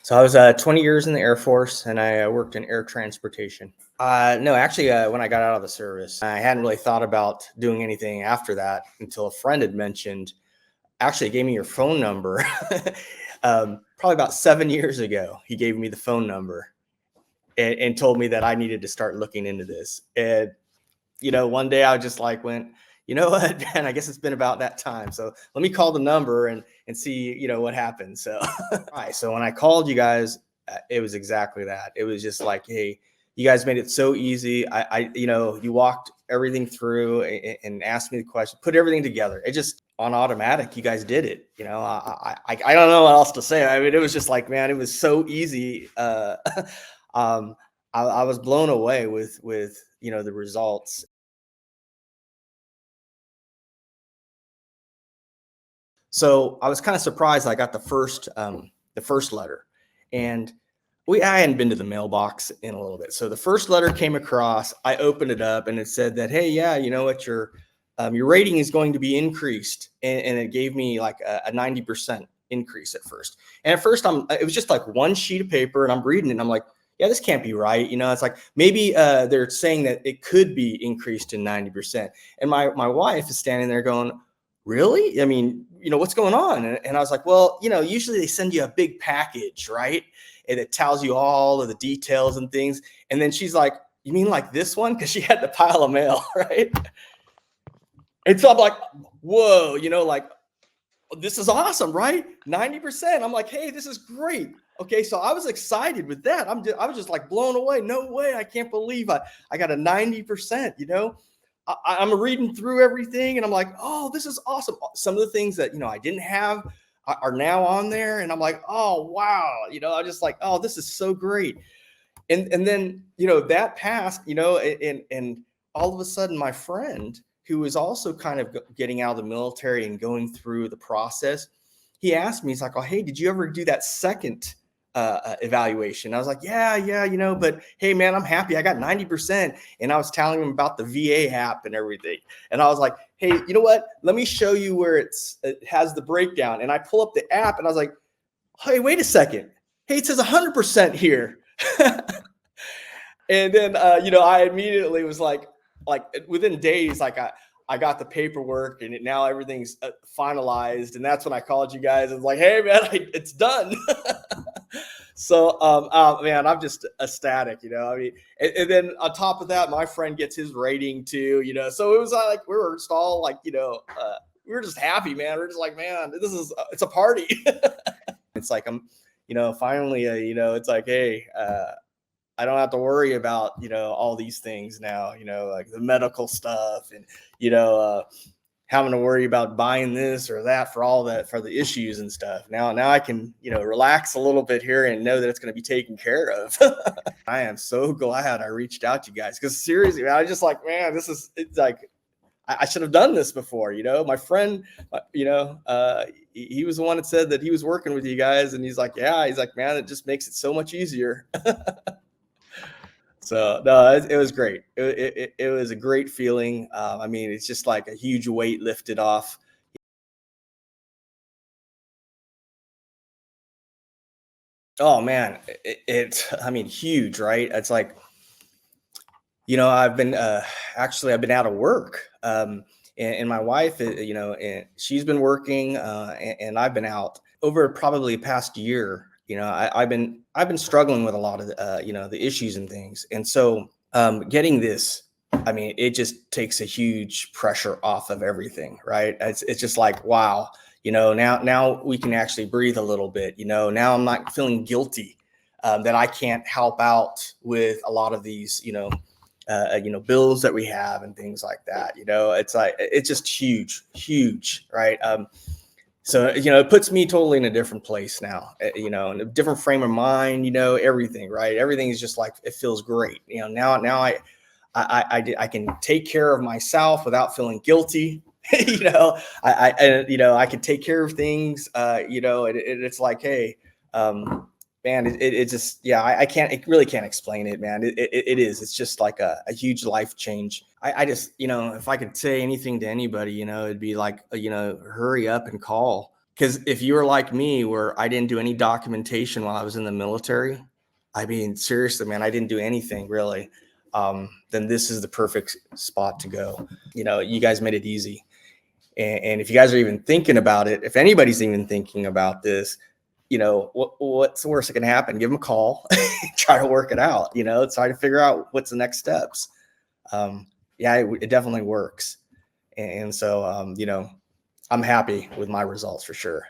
So I was 20 years in the Air Force, and I worked in air transportation. No, actually, when I got out of the service, I hadn't really thought about doing anything after that until a friend had mentioned, actually gave me your phone number. Probably about 7 years ago, he gave me the phone number and told me that I needed to start looking into this. And one day I just like went, you know what, man, I guess it's been about that time. So let me call the number and see, what happens. So, all right. So when I called you guys, it was exactly that. It was just like, hey, you guys made it so easy. You walked everything through and asked me the question, put everything together. It just on automatic. You guys did it. I don't know what else to say. I mean, it was just like, man, it was so easy. um, I was blown away with the results. So I was kind of surprised. I got the first letter, and I hadn't been to the mailbox in a little bit. So the first letter came across. I opened it up, and it said that, hey, yeah, you know what, your rating is going to be increased, and it gave me like a 90% increase at first. And at first, it was just like one sheet of paper, and I'm reading it, and I'm like, yeah, this can't be right. It's like maybe they're saying that it could be increased to 90%. And my wife is standing there going, really? I mean, what's going on? And I was like, well, usually they send you a big package, right? And it tells you all of the details and things. And then she's like, you mean like this one? Because she had the pile of mail, right? And so I'm like, whoa, like, this is awesome, right? 90%. I'm like, hey, this is great. Okay, so I was excited with that. I was just like blown away. No way, I can't believe I got a 90%, I'm reading through everything and I'm like, oh, this is awesome. Some of the things that, I didn't have are now on there. And I'm like, oh, wow. I'm just like, oh, this is so great. And then, that passed, and all of a sudden my friend who was also kind of getting out of the military and going through the process, he asked me, he's like, oh, hey, did you ever do that second evaluation? I was like, yeah, but hey, man, I'm happy. I got 90%. And I was telling him about the VA app and everything. And I was like, hey, you know what? Let me show you where it has the breakdown. And I pull up the app and I was like, hey, wait a second. Hey, it says 100% here. And then, I immediately was like within days, like I got the paperwork and now everything's finalized. And that's when I called you guys and was like, hey, man, it's done. So, man, I'm just ecstatic, I mean, and then on top of that, my friend gets his rating too, so it was like, we were just all like, we were just happy, man. We're just like, man, it's a party. It's like, finally, it's like, hey, I don't have to worry about, all these things now, like the medical stuff and, having to worry about buying this or that for the issues and stuff. Now I can, relax a little bit here and know that it's going to be taken care of. I am so glad I reached out to you guys because seriously, man, I was just like, man, it's like, I should have done this before, my friend, he was the one that said that he was working with you guys and he's like, yeah, he's like, man, it just makes it so much easier. So no, it was great. It was a great feeling. I mean, it's just like a huge weight lifted off. Oh man, I mean, huge, right? It's like, I've been I've been out of work. And my wife, and she's been working, and I've been out over probably the past year. I've been struggling with a lot of the issues and things, and so getting this, I mean, it just takes a huge pressure off of everything, right? It's just like, wow, now we can actually breathe a little bit. Now I'm not feeling guilty that I can't help out with a lot of these, bills that we have and things like that. It's like, it's just huge, right? So, it puts me totally in a different place now, in a different frame of mind, everything, right? Everything is just like, it feels great. Now I can take care of myself without feeling guilty. I can take care of things, it's like, hey, man, it just, yeah, I really can't explain it, man. It is, it's just like a huge life change. I just, if I could say anything to anybody, it'd be like, hurry up and call. Because if you were like me, where I didn't do any documentation while I was in the military, I mean, seriously, man, I didn't do anything really. Then this is the perfect spot to go. You guys made it easy. And if you guys are even thinking about it, if anybody's even thinking about this, what's the worst that can happen? Give them a call, try to work it out, try to figure out what's the next steps. Yeah, it definitely works. And so, I'm happy with my results for sure.